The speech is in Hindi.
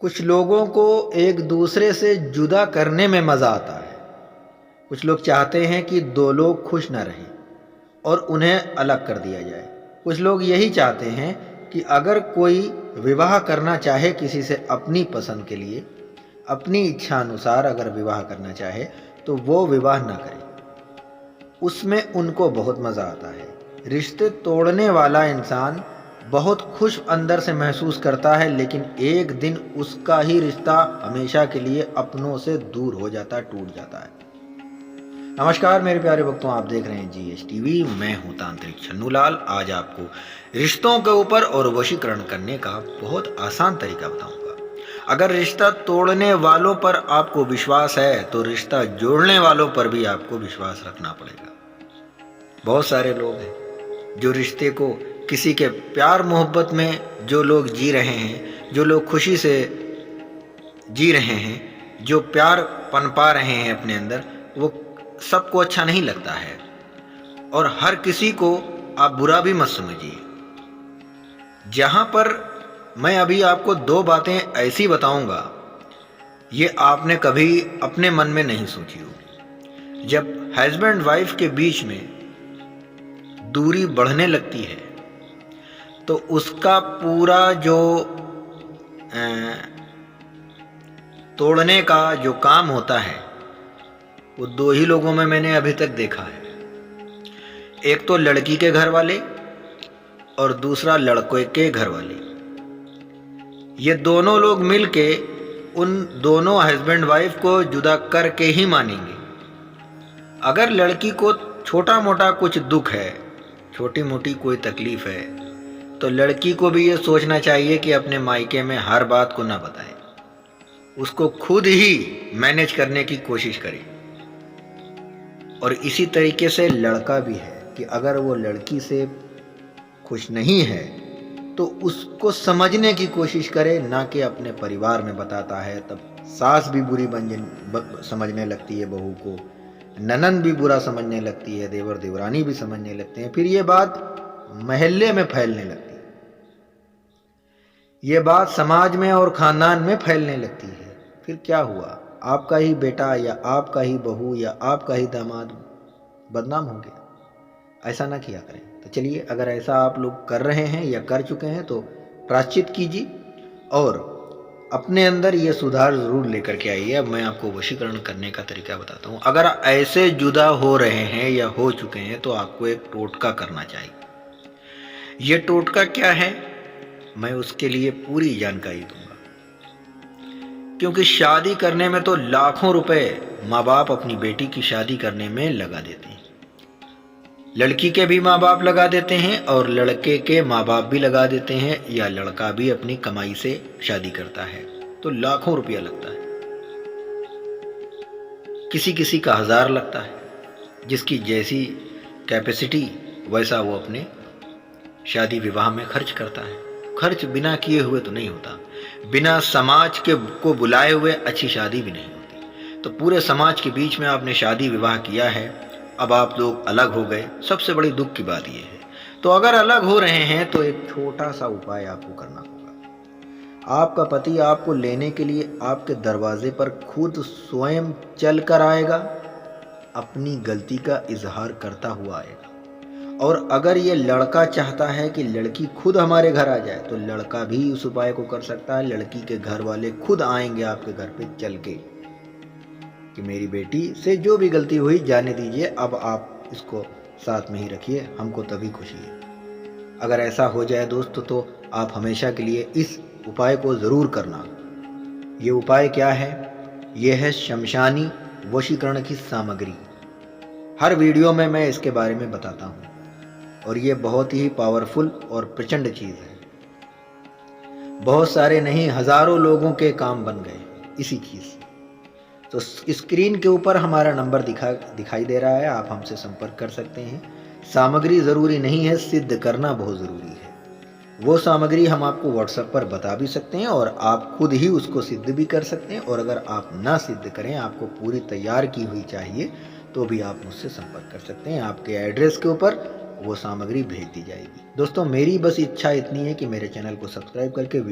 कुछ लोगों को एक दूसरे से जुदा करने में मज़ा आता है। कुछ लोग चाहते हैं कि दो लोग खुश न रहें और उन्हें अलग कर दिया जाए। कुछ लोग यही चाहते हैं कि अगर कोई विवाह करना चाहे किसी से अपनी पसंद के लिए, अपनी इच्छा अनुसार अगर विवाह करना चाहे तो वो विवाह न करे। उसमें उनको बहुत मज़ा आता है। रिश्ते तोड़ने वाला इंसान बहुत खुश अंदर से महसूस करता है, लेकिन एक दिन उसका ही रिश्ता हमेशा के लिए अपनों से दूर हो जाता है, टूट जाता है। नमस्कार मेरे प्यारे भक्तों, आप देख रहे हैं GS TV। मैं हूं तांत्रिक छन्नूलाल। आज आपको रिश्तों के ऊपर और वशीकरण करने का बहुत आसान तरीका बताऊंगा। अगर रिश्ता तोड़ने वालों पर आपको विश्वास है तो रिश्ता जोड़ने वालों पर भी आपको विश्वास रखना पड़ेगा। बहुत सारे लोग हैं जो रिश्ते को किसी के प्यार मोहब्बत में जो लोग जी रहे हैं, जो लोग खुशी से जी रहे हैं, जो प्यार पनपा रहे हैं अपने अंदर, वो सबको अच्छा नहीं लगता है। और हर किसी को आप बुरा भी मत समझिए। जहां पर मैं अभी आपको दो बातें ऐसी बताऊंगा, ये आपने कभी अपने मन में नहीं सोची होगी। जब हस्बैंड वाइफ के बीच में दूरी बढ़ने लगती है तो उसका पूरा जो तोड़ने का जो काम होता है वो दो ही लोगों में मैंने अभी तक देखा है। एक तो लड़की के घर वाले और दूसरा लड़के के घर वाले। ये दोनों लोग मिलके उन दोनों हस्बैंड वाइफ को जुदा करके ही मानेंगे। अगर लड़की को छोटा मोटा कुछ दुख है, छोटी मोटी कोई तकलीफ है, तो लड़की को भी ये सोचना चाहिए कि अपने मायके में हर बात को ना बताए, उसको खुद ही मैनेज करने की कोशिश करे। और इसी तरीके से लड़का भी है कि अगर वो लड़की से खुश नहीं है तो उसको समझने की कोशिश करे, ना कि अपने परिवार में बताता है। तब सास भी बुरी समझने लगती है बहू को, ननंद भी बुरा समझने लगती है, देवर देवरानी भी समझने लगते हैं। फिर ये बात मोहल्ले में फैलने लगती है, ये बात समाज में और खानदान में फैलने लगती है। फिर क्या हुआ? आपका ही बेटा या आपका ही बहू या आपका ही दामाद बदनाम हो गया। ऐसा ना किया करें। तो चलिए, अगर ऐसा आप लोग कर रहे हैं या कर चुके हैं तो प्रायश्चित कीजिए और अपने अंदर ये सुधार जरूर लेकर के आइए। अब मैं आपको वशीकरण करने का तरीका बताता हूँ। अगर ऐसे जुदा हो रहे हैं या हो चुके हैं तो आपको एक टोटका करना चाहिए। ये टोटका क्या है, मैं उसके लिए पूरी जानकारी दूंगा, क्योंकि शादी करने में तो लाखों रुपए माँ बाप अपनी बेटी की शादी करने में लगा देते हैं। लड़की के भी माँ बाप लगा देते हैं और लड़के के माँ बाप भी लगा देते हैं, या लड़का भी अपनी कमाई से शादी करता है तो लाखों रुपया लगता है। किसी किसी का 1000 लगता है। जिसकी जैसी कैपेसिटी वैसा वो अपने शादी विवाह में खर्च करता है। खर्च बिना किए हुए तो नहीं होता। बिना समाज के को बुलाए हुए अच्छी शादी भी नहीं होती। तो पूरे समाज के बीच में आपने शादी विवाह किया है, अब आप लोग अलग हो गए। सबसे बड़ी दुख की बात यह है। तो अगर अलग हो रहे हैं तो एक छोटा सा उपाय आपको करना होगा। आपका पति आपको लेने के लिए आपके दरवाजे पर खुद स्वयं चल कर आएगा, अपनी गलती का इजहार करता हुआ आएगा। और अगर ये लड़का चाहता है कि लड़की खुद हमारे घर आ जाए तो लड़का भी उस उपाय को कर सकता है। लड़की के घर वाले खुद आएंगे आपके घर पे चल के कि मेरी बेटी से जो भी गलती हुई जाने दीजिए, अब आप इसको साथ में ही रखिए, हमको तभी खुशी है। अगर ऐसा हो जाए दोस्तों तो आप हमेशा के लिए इस उपाय को ज़रूर करना। ये उपाय क्या है? ये है शमशानी वशीकरण की सामग्री। हर वीडियो में मैं इसके बारे में बताता हूँ और ये बहुत ही पावरफुल और प्रचंड चीज़ है। बहुत सारे नहीं, हज़ारों लोगों के काम बन गए इसी चीज़ से। तो स्क्रीन के ऊपर हमारा नंबर दिखाई दे रहा है, आप हमसे संपर्क कर सकते हैं। सामग्री ज़रूरी नहीं है, सिद्ध करना बहुत ज़रूरी है। वो सामग्री हम आपको व्हाट्सएप पर बता भी सकते हैं और आप खुद ही उसको सिद्ध भी कर सकते हैं। और अगर आप ना सिद्ध करें, आपको पूरी तैयार की हुई चाहिए, तो भी आप मुझसे संपर्क कर सकते हैं। आपके एड्रेस के ऊपर वो सामग्री भेज दी जाएगी। दोस्तों, मेरी बस इच्छा इतनी है कि मेरे चैनल को सब्सक्राइब करके